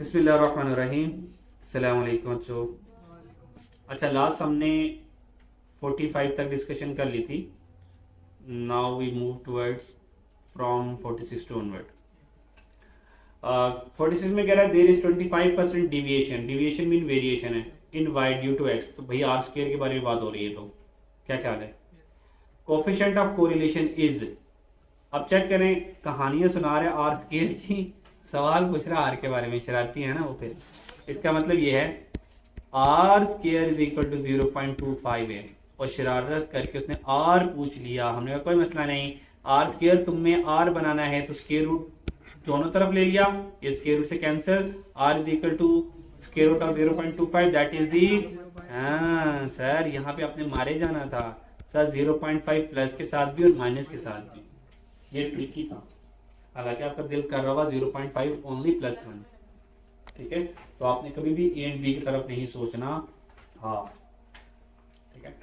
बिस्मिल्लाहिर्रहमानिर्रहीम। अस्सलाम वालेकुम बच्चों। अच्छा, लास्ट हमने 45 तक डिस्कशन कर ली थी। Now we move towards from 46 to onward. 46 में कह रहा है there is 25% deviation. Deviation mean variation है in Y due to X. तो भैया आर स्केयर के बारे में बात हो रही है, तो क्या ख्याल है? Coefficient of correlation is. अब चेक करें, कहानियां सुना रहे आर स्केयर की, सवाल पूछ रहा आर के बारे में, शरारती है ना वो। फिर इसका मतलब ये है R square is equal to 0.25 है, और शरारत करके उसने आर पूछ लिया। हमने कहा कोई मसला नहीं, आर स्केयर तुम्हें आर बनाना है तो स्केयर रूट दोनों तरफ ले लिया, ये स्केयर रूट से cancel. R is equal to square root of 0.25, that is the. हाँ सर, यहाँ पे आपने मारे जाना था सर, 0.5 प्लस के साथ भी और माइनस के साथ भी। ये ट्रिकी था, हालांकि आपका दिल कर रहा होगा 0.5 ओनली +1। ठीक है, तो आपने कभी भी ए एंड बी की तरफ नहीं सोचना। हाँ ठीक है।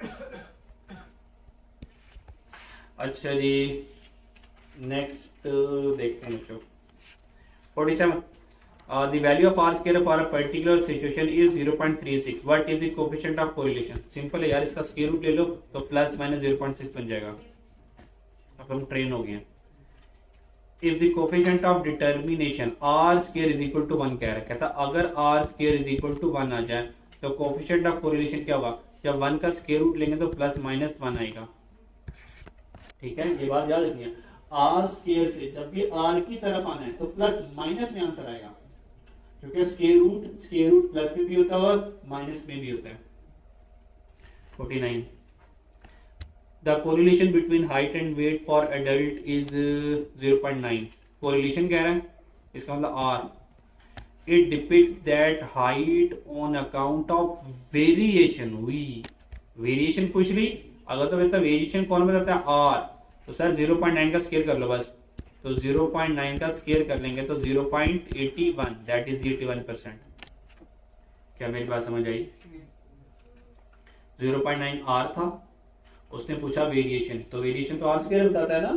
अच्छा जी, नेक्स्ट देखते हैं बच्चों। 47 the value of r square for a particular situation is 0.36. what is the coefficient of correlation? Simple है यार, इसका स्क्वायर रूट ले लो तो प्लस माइनस 0.6 बन जाएगा। अब हम ट्रेन हो गए हैं। If the coefficient of determination R square is equal to 1 कह रहा है, कहता अगर R square is equal to 1 आ जाए तो कोफिशिएंट ऑफ कोरिलेशन क्या होगा? जब 1 का स्क्वायर रूट लेंगे तो प्लस माइनस 1 आएगा। ठीक है, ये बात याद रखिए। आर स्क्वायर से जब भी आर की तरफ आना है तो प्लस माइनस में आंसर आएगा, क्योंकि स्क्वायर रूट प्लस में भी होता है और माइनस में भी होता है। 49 The correlation between height and weight for adult is 0.9. Correlation कह रहा है, इसका मतलब R. It depicts that height on account of variation. Variation पूछ ली, अगर तो बेटा वेरिएशन कौन बताता है? R. तो सर 0.9 का स्केयर कर लो बस, तो 0.9 का स्केयर कर लेंगे तो 0.81, दैट इज 81%। क्या मेरी बात समझ आई? 0.9 R था, उसने पूछा वेरिएशन, तो वेरिएशन तो आर स्क्वायर बताता है ना,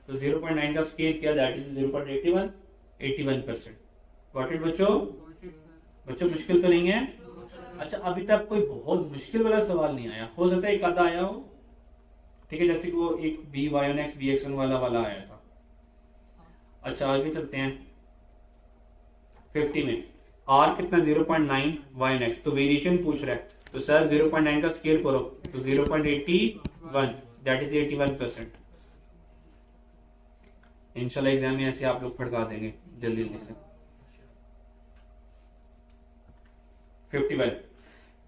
तो 0.9 का स्क्वायर किया, दैट इज 0.81, 81%। गॉट इट बच्चों? बच्चों मुश्किल तो नहीं है? अच्छा, अभी तक कोई बहुत मुश्किल वाला सवाल नहीं आया, हो सकता है एक आधा आया हो। ठीक है, जैसे कि वो एक B Y on X B X वाला आया था। अच्छा आगे चलते हैं। 50 में आर कितना? 0.9 वाई ऑन एक्स, तो वेरिएशन पूछ रहा है, तो सर 0.9 का स्केयर करो तो 0.81, दैट इज 81%। इंशाल्लाह एग्जाम में ऐसे आप लोग फटका देंगे जल्दी जल्दी से। 51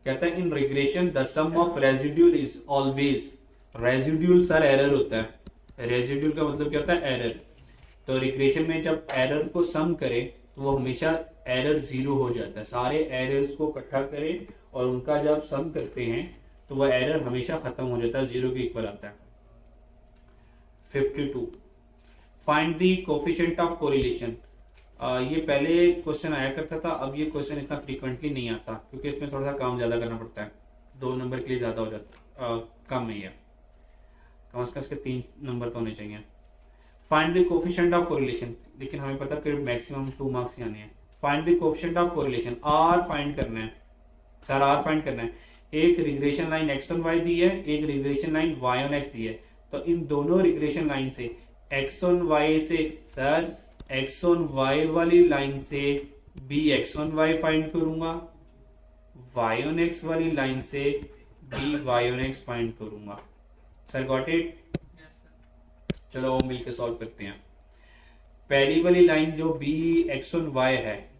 कहता है in regression the sum of residual is always. Residual sir error होता है, रेजिड्यूल का मतलब क्या होता है? एरर। तो रिग्रेशन में जब एरर को सम करे तो वो हमेशा एरर जीरो हो जाता है। सारे एरर्स को इकट्ठा करें और उनका जब सम करते हैं तो वह एरर हमेशा खत्म हो जाता है, जीरो के इक्वल आता है। 52 find the coefficient of correlation. ये पहले क्वेश्चन आया करता था, अब ये क्वेश्चन इतना फ्रीक्वेंटली नहीं आता क्योंकि इसमें थोड़ा सा काम ज़्यादा करना पड़ता है, 2 नंबर के लिए ज़्यादा हो जाता है, कम नहीं है, कम से कम इसके 3 नंबर तो होने चाहिए। Find the coefficient of correlation, लेकिन हमें पता है मैक्सिमम 2 मार्क्स ही आने हैं। Find the coefficient of correlation, R find करना है सर, आर फाइंड करना है। एक regression line X on Y दी है, एक regression line Y on X दी है, तो इन दोनों रिग्रेशन लाइन से एक्स ऑन वाई से सर एक्स ऑन वाई वाली लाइन से B X on Y find करूंगा, वाई ऑन एक्स वाली लाइन से B Y on X find करूंगा। Sir got it? चलो वो मिलकर सॉल्व करते हैं। पहली वाली लाइन जो बी एक्स ऑन वाई है,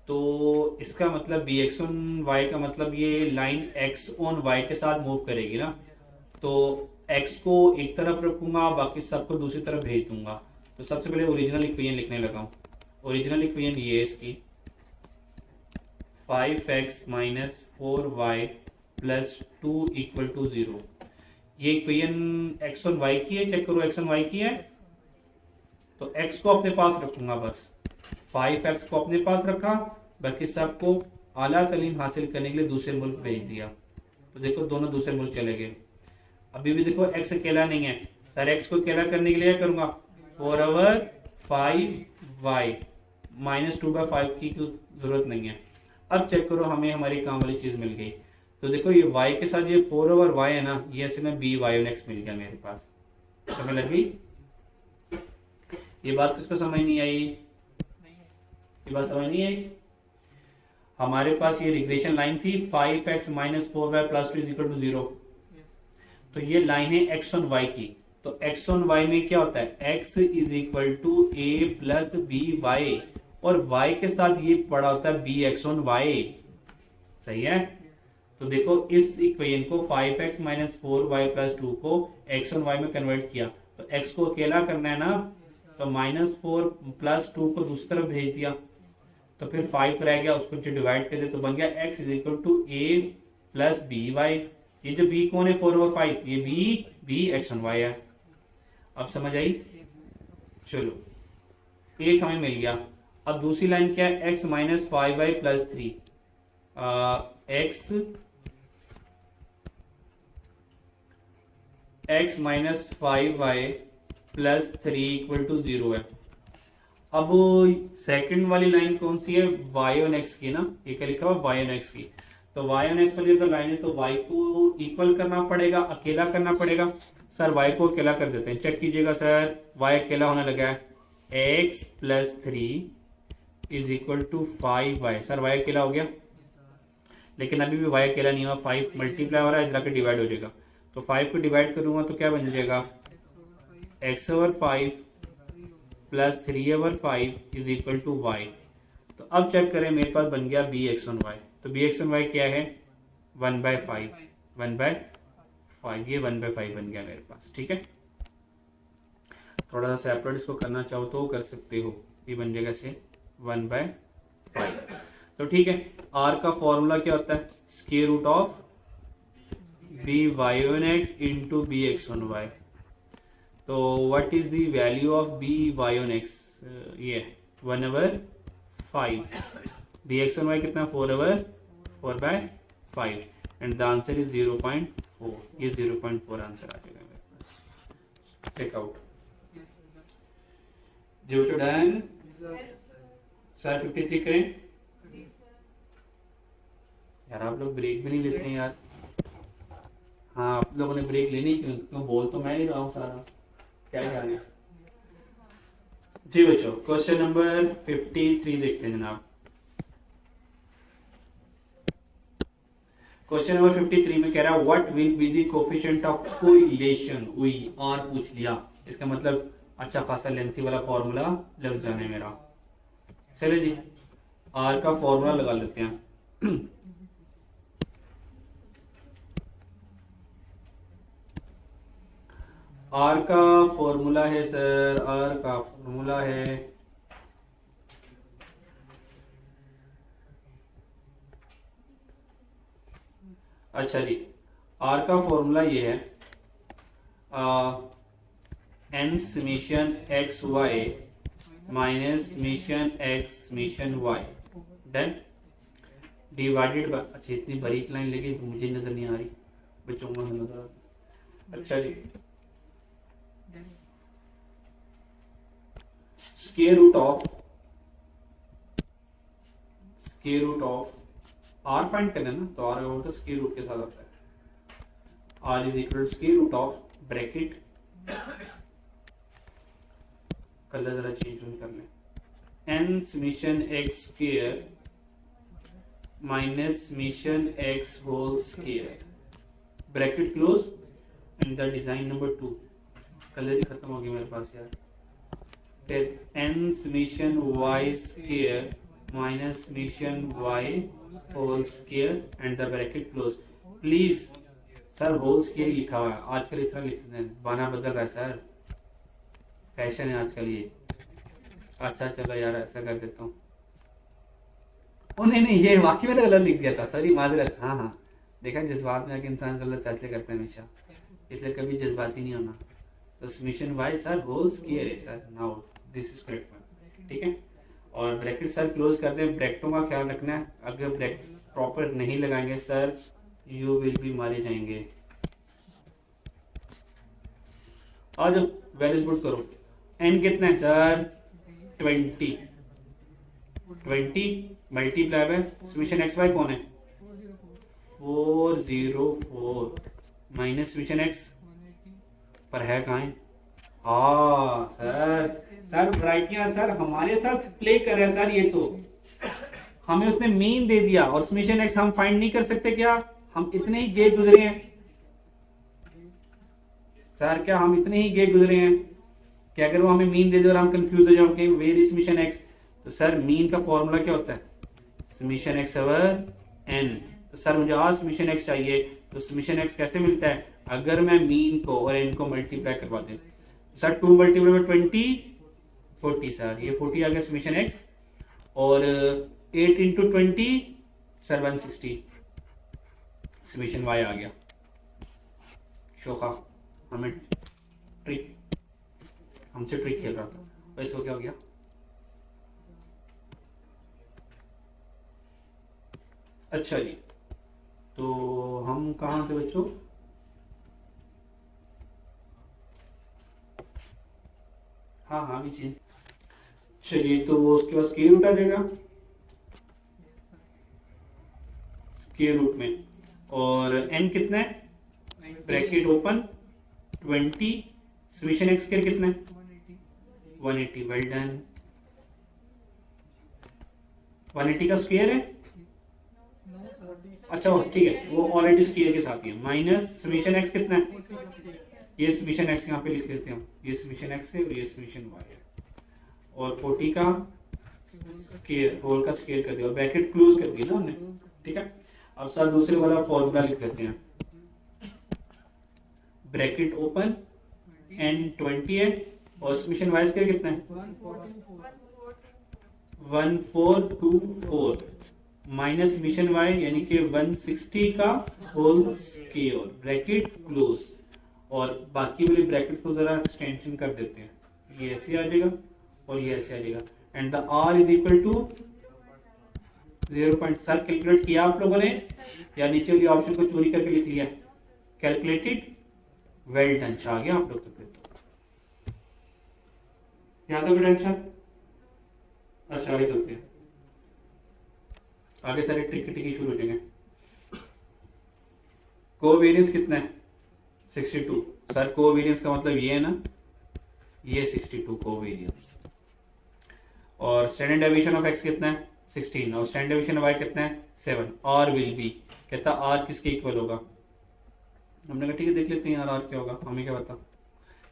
तो इसका मतलब बी एक्स ऑन वाई का मतलब ये लाइन एक्स ऑन वाई के साथ मूव करेगी ना, तो एक्स को एक तरफ रखूंगा, बाकी सबको दूसरी तरफ भेज दूंगा। तो सबसे पहले ओरिजिनल इक्वेशन लिखने लगा हूँ। ओरिजिनल इक्वेशन ये है इसकी, 5x minus 4y plus 2 equal to 0। ये इक्वेशन एक्स ऑन वाई की है, चेक करो एक्स ऑन वाई की है, तो x को अपने पास रखूंगा बस, 5x को अपने पास रखा, बाकी सबको आला तालीम हासिल करने के लिए दूसरे मुल्क भेज दिया। तो देखो दोनों दूसरे मुल्क चले गए। अभी भी देखो x अकेला नहीं है सर, x को अकेला करने के लिए क्या करूंगा? 4/5y -2/5 की जरूरत नहीं है। अब चेक करो, हमें हमारी काम वाली चीज़ मिल गई। तो देखो ये y के साथ ये 4/y है ना, ये ऐसे में b y/x मिल गया मेरे पास। समझ लग गई? ये बात किसको समझ नहीं आई? ये बात समझ नहीं आई? हमारे पास ये रिग्रेशन लाइन थी 5x - 4y + 2 = 0। तो ये लाइन है x ऑन y की। तो x ऑन y में क्या होता है, x = a + by, और y के साथ ये पड़ा होता है bx ऑन y। सही है? तो देखो इस इक्वेशन को 5x - 4y + 2 को x ऑन y में कन्वर्ट किया, तो x को अकेला करना है ना, तो -4 + 2 को दूसरी तरफ भेज दिया, तो फिर 5 रह गया, उसको जो डिवाइड कर दे तो बन गया x = a + by। ये जो b कौन है, 4/5, ये b x ऑन y है। अब समझ आई? चलो, एक हमें मिल गया। अब दूसरी लाइन क्या है, x - 5y + 3, x - 5y + 3 = 0 है। अब सेकंड वाली लाइन कौन सी है, y ऑन x की ना, ये क्या लिखा हुआ y ऑन x की। तो y ऑन x वाली तो लाइन है, तो y को इक्वल करना पड़ेगा, अकेला करना पड़ेगा। सर y को अकेला कर देते हैं, चेक कीजिएगा सर, y अकेला होने लगा है, x + 3 = 5y। सर y अकेला हो गया, लेकिन अभी भी y अकेला नहीं हुआ, 5 मल्टीप्लाई हो रहा है, इधर के डिवाइड हो जाएगा। तो 5 को डिवाइड करूंगा तो क्या बन जाएगा, x/5 + 3/5 = y। तो अब चेक करें, मेरे पास बन गया bx ऑन y। तो bx ऑन y क्या है, 1/5, 1/5, ये 1/5 बन गया मेरे पास। ठीक है, थोड़ा सा सेपरेट इसको करना चाहो तो कर सकते हो, ये बन जाएगा से 1/5। तो ठीक है, r का फॉर्मूला क्या होता है, √of by on x × bx on y। तो what is the value of by on x, ये 1/5, bx ऑन y कितना, 4/5, एंड द आंसर इज 0.4। ये 0.4 आंसर आ जाएगा मेरे पास। टेक आउट जो डन सर 53 करें। यार आप लोग ब्रेक भी नहीं लेते हैं यार। हाँ, आप लोगों ने ब्रेक लेनी क्यों, बोल तो मैं ही रहा हूँ सारा, क्या करें। जी बच्चों, क्वेश्चन नंबर 53 देखते हैं जनाब। क्वेश्चन नंबर 53 में कह रहा है what will be the coefficient of correlation. R पूछ लिया, इसका मतलब अच्छा खासा लेंथी वाला फॉर्मूला लग जाने मेरा। चलिए जी, आर का फॉर्मूला लगा लेते हैं। आर का फॉर्मूला है सर, आर का फॉर्मूला है अच्छा जी, आर का फॉर्मूला ये है n summation X Y minus summation X summation Y, done, divided by, अच्छा इतनी बारीक लाइन लगी तो मुझे नजर नहीं आ रही, बच्चों को नजर आ रही। अच्छा जी, square root of R find करना है ना, तो आर होता है स्क्वायर रूट के साथ आता है। R is equal to square root of bracket, colour जरा चेंज कर लें, n summation X square minus summation X whole square, bracket close, and the design number 2, colour ही खत्म हो गया मेरे पास यार, फिर n summation y square minus summation y whole square and the bracket close. Please sir whole square लिखा हुआ है, आजकल इस तरह लिखते हैं, बना बदल रहा है सर, फैशन है आजकल ये। अच्छा चलो यार ऐसा कर देता हूँ, ओ नहीं ये वाकई मैंने गलत लिख दिया था, सॉरी माजरत। हाँ हाँ, देखा जज्बात में आके इंसान गलत फैसले करते हैं हमेशा, इसलिए कभी जज्बाती नहीं होना। तो summation Y sir whole square है sir, now this is correct one, ठीक है। और ब्रैकेट सर क्लोज कर दें, ब्रैकेटों का ख्याल रखना है, अगर ब्रैकेट प्रॉपर नहीं लगाएंगे सर यू विल भी मारे जाएंगे। और वैल्यूज पुट करो, एन कितना है sir 20, 20 multiply by summation X Y कौन है 404 माइनस समीशन एक्स पर है कहाँ है। हाँ सर, सर ब्राइटियां सर हमारे साथ प्ले कर रहे हैं सर। ये तो हमें उसने मीन दे दिया और समीशन एक्स हम फाइंड नहीं कर सकते क्या? हम इतने ही गे गुजरे हैं सर, क्या हम इतने ही गे गुजरे हैं कि अगर वो हमें मीन दे दे और हम कंफ्यूज हो जाओ कि वेयर इज समीशन एक्स, तो सर मीन का फॉर्मूला क्या होता है समीशन एक्स ओवर एन। तो सर मुझे आज समीशन एक्स चाहिए, तो समीशन एक्स कैसे मिलता है अगर मैं मीन को और एन को मल्टीप्लाई करवा दें। तो सर 2 मल्टीप्लाई बाय 20 40 सर, ये 40 आ गया समीशन एक्स, और 8 इंटू 20 सर 160 समीशन वाई आ गया। शोखा हमें ट्रिक, हमसे ट्रिक खेल रहा था, वैसे वो क्या हो गया। अच्छा जी, तो हम कहाँ थे बच्चों? हाँ हाँ भी चीज। चलिए, तो उसके बाद स्क्वायर रूट आ जाएगा स्क्वायर रूट में, और n कितना है bracket open 20 summation X square कितना है 180। Well done. 180 का स्क्वायर है, अच्छा ठीक है, वो ऑलरेडी स्क्वायर के साथ ही है, माइनस समीशन एक्स कितना है, ये समीशन एक्स यहाँ पे लिख लेते हैं हम, ये समीशन एक्स है और ये समीशन वाई है, और 40 का स्क्वायर, होल का स्क्वायर कर दिया और ब्रैकेट क्लोज कर दिया ना हमने। ठीक है, अब सर दूसरे वाला फॉर्मूला लिख लेते हैं, ब्रैकेट ओपन एन 20 है और समीशन वाई स्क्वायर कितना है 1424 माइनस समीशन वाई यानी कि 160 का होल स्क्वायर ब्रैकेट क्लोज, और बाकी वाली ब्रैकेट को जरा एक्सटेंशन कर देते हैं, ये ऐसे आ जाएगा और ये ऐसे आ जाएगा, and the R is equal to 0. Sir calculate किया आप लोगों ने या नीचे वाली ऑप्शन को चोरी करके लिख लिया? कैलकुलेटेड, वेल डन, आ गया आप लोग तक, याद हो गया टेंशन। अच्छा आगे चलते हैं, आगे सारे ट्रिकी शुरू हो जाएंगे। कोवेरियंस कितना है 62 सर, कोवेरियंस का मतलब ये है ना, ये 62 कोवेरियंस, और स्टैंडर्ड डेविएशन ऑफ एक्स कितना है 16, और स्टैंडर्ड डेविएशन ऑफ वाई कितना है 7। आर विल बी, कहता आर किसके इक्वल होगा, हमने कहा ठीक है देख लेते हैं यार आर क्या होगा, हमें क्या पता,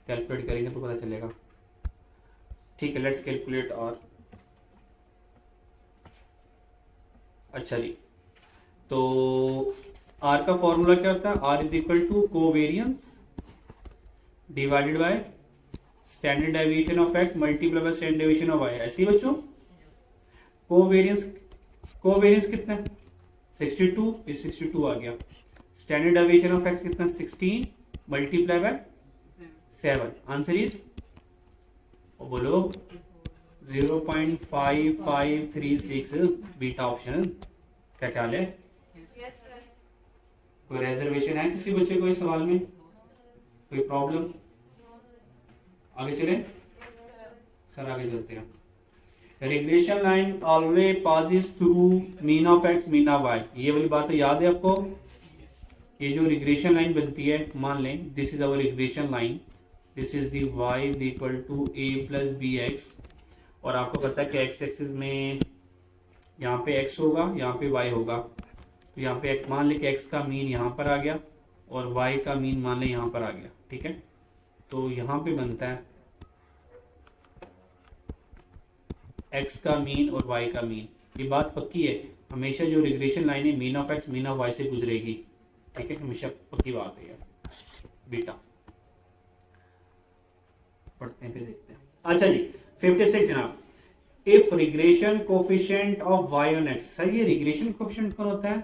कैलकुलेट करेंगे तो पता चलेगा। ठीक है, लेट्स कैलकुलेट आर। अच्छा जी, तो आर का फॉर्मूला क्या होता है, R is equal to covariance divided by standard deviation of X multiply by standard deviation of Y. ऐसी बच्चों कोवेरियंस कितना है 62, ये 62 आ गया, स्टैंडर्ड डेविएशन ऑफ एक्स कितना 16 मल्टीप्लाई बाय 7, आंसर इज बोलो 0.5536 बीटा ऑप्शन। क्या ख्याल है? कोई रिजर्वेशन है किसी बच्चे को इस सवाल में, कोई प्रॉब्लम? आगे चले सर, आगे चलते हैं। Regression line always passes through mean of X mean of Y, ये वाली बात तो याद है आपको। ये जो रिग्रेशन लाइन बनती है, मान लें this is our regression line, this is the Y is equal to A plus B X, और आपको पता है कि एक्स एक्सिस में यहाँ पे x होगा, यहाँ पे y होगा, तो यहाँ पे मान लें कि x का मीन यहाँ पर आ गया और y का मीन मान लें यहाँ पर आ गया। ठीक है, तो यहाँ पे बनता है x का मीन और y का मीन, ये बात पक्की है, हमेशा जो रिग्रेशन लाइन है mean of x mean of y से गुजरेगी। ठीक है, हमेशा पक्की बात है यार बेटा, पढ़ते हैं फिर देखते हैं। अच्छा जी 56 जनाब, if regression coefficient of y on x, sir ये रिग्रेशन कोफिशिएंट कौन होता है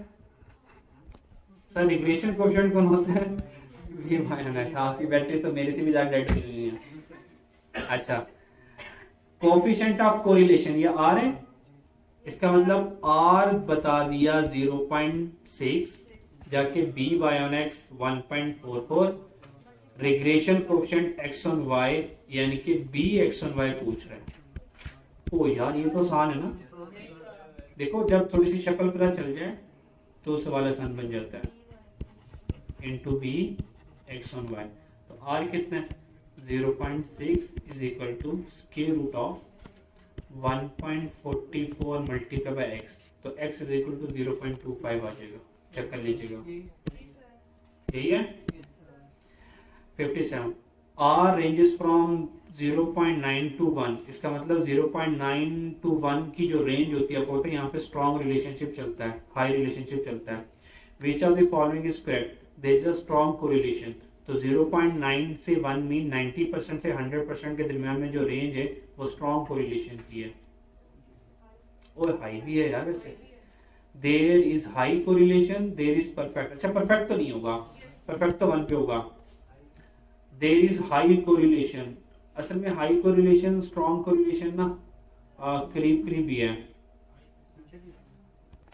सर, रिग्रेशन कोफिशिएंट कौन होता है, ये y ऑन x, आपकी बैटरी तो मेरे से भी ज्यादा डेड हुई है। अच्छा, कोफिशिएंट ऑफ कोरिलेशन ये r है, इसका मतलब r बता दिया 0.6, जाके b y on x 1.44, regression coefficient x on y यानी कि b x ऑन y पूछ रहे हैं। ओ यार ये तो आसान है ना, देखो जब थोड़ी सी शक्ल पता चल जाए तो सवाल आसान बन जाता है। Into B X on Y, तो आर कितना है 0.6 is equal to square root of 1.44 multiply by X, तो x इज इक्वल टू 0.25 आ जाएगा। चेक कर लीजिएगा, यही है। 57 r रेंजेस फ्रॉम 0.9 टू 1, इसका मतलब 0.9 टू 1 की जो रेंज होती है बोलते हैं यहाँ पे स्ट्रॉन्ग रिलेशनशिप चलता है, हाई रिलेशनशिप चलता है। Which of the following is correct, there is a strong correlation. तो 0.9 से 1 मीन 90% से 100% के दरमियान में जो रेंज है वो स्ट्रॉन्ग कोरिलेशन की है। और हाई भी है यार वैसे। There is high correlation, there is perfect, अच्छा परफेक्ट तो नहीं होगा, परफेक्ट तो 1 पे होगा। देयर इज हाई कोरिलेशन, असल में हाई कोरिलेशन स्ट्रॉन्ग कोरिलेशन ना करीब करीब ही है।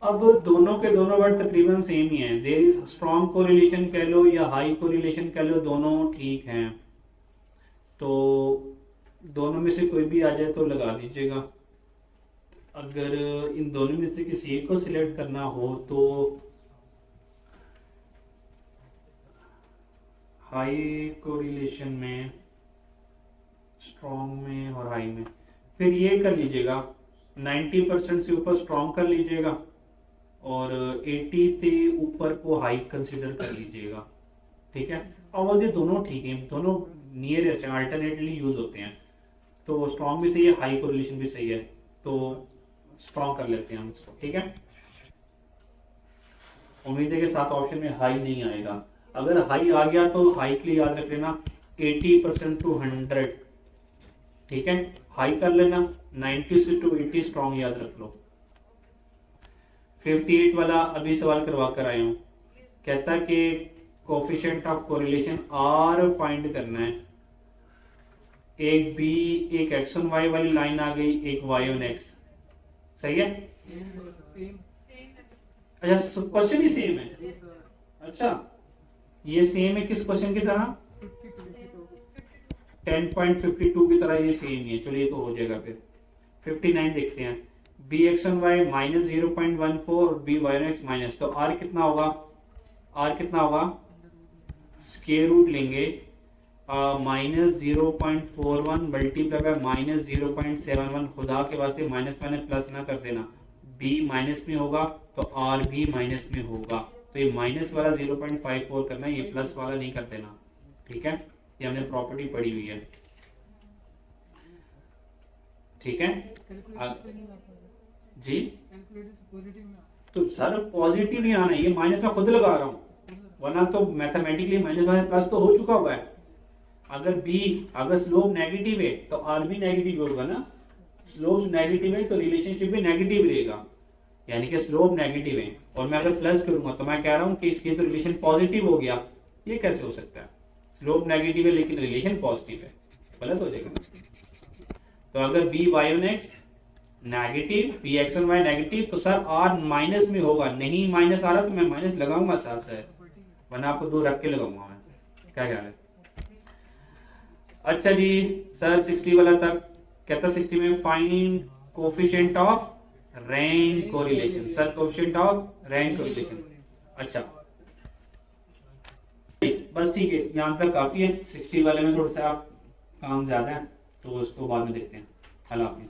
अब दोनों के दोनों वर्ड तकरीबन सेम ही हैं। देयर इज स्ट्रॉन्ग कोरिलेशन कह लो या हाई कोरिलेशन कह लो, दोनों ठीक हैं। तो दोनों में से कोई भी आ जाए तो लगा दीजिएगा। अगर इन दोनों में से किसी एक को सिलेक्ट करना हो तो हाई कोरिलेशन में, स्ट्रॉन्ग में और हाई में, फिर ये कर लीजिएगा 90% से ऊपर स्ट्रॉन्ग कर लीजिएगा और 80 से ऊपर को हाई कंसीडर कर लीजिएगा, ठीक है। और ये दोनों ठीक हैं, दोनों नियरेस्ट हैं, अल्टरनेटली यूज होते हैं। तो स्ट्रॉन्ग भी सही है, हाई कोरिलेशन भी सही है, तो स्ट्रॉन्ग कर लेते हैं हम इसको, ठीक है। उम्मीद है कि 7 ऑप्शन में हाई नहीं आएगा। अगर हाई आ गया तो हाई के लिए याद रख लेना 80% टू 100, ठीक है। हाई कर लेना 90 से टू 80 स्ट्रॉन्ग याद रख लो। 58 वाला अभी सवाल करवा कर आया हूं, कहता कि coefficient of correlation R find करना है। एक बी, एक एक्स ऑन वाई वाली लाइन आ गई, एक वाई ऑन एक्स, सही है। अच्छा क्वेश्चन ही सेम है, अच्छा ये सेम है किस क्वेश्चन की तरह, 10.52 की तरह ये सेम ही है। चलिए तो हो जाएगा फिर। 59 देखते हैं, B X on Y minus 0.14 और B Y on X minus, तो आर कितना होगा, आर कितना होगा स्क्वायर रूट लेंगे माइनस 0.41 मल्टीप्लाई बाय माइनस 0.71, खुदा के वास्ते माइनस माइनस प्लस ना कर देना, बी माइनस में होगा तो आर भी माइनस में होगा, तो ये माइनस वाला 0.54 करना है, ये प्लस वाला नहीं कर देना, ठीक है। ये हमने प्रॉपर्टी पढ़ी हुई है, ठीक है जी। तो सर पॉजिटिव ही आना है, ये माइनस में खुद लगा रहा हूं, वरना तो मैथमेटिकली माइनस माइनस प्लस तो हो चुका हुआ है। अगर बी, अगर स्लोप नेगेटिव है तो आर भी नेगेटिव होगा ना, स्लोप नेगेटिव है तो रिलेशनशिप भी नेगेटिव रहेगा, यानी कि स्लोप नेगेटिव है और मैं अगर प्लस करूंगा तो मैं कह रहा हूं कि इसकी तो रिलेशन पॉजिटिव हो गया। ये कैसे हो सकता है, स्लोप नेगेटिव है लेकिन रिलेशन पॉजिटिव है, गलत हो जाएगा ना। तो अगर B Y on X negative, B X on Y negative, तो सर आर माइनस में होगा, नहीं माइनस आ रहा तो मैं माइनस लगाऊंगा साथ साथ, वरना आपको 2 रख के लगाऊंगा मैं, क्या ख्याल है। अच्छा जी सर 60 वाला तक कहता, 60 में find coefficient of rank correlation, sir coefficient of rank correlation. अच्छा बस ठीक है, यहाँ तक काफी है। 60 वाले में थोड़ा सा काम ज्यादा है तो उसको बाद में देखते हैं। अल्लाह हाफिज।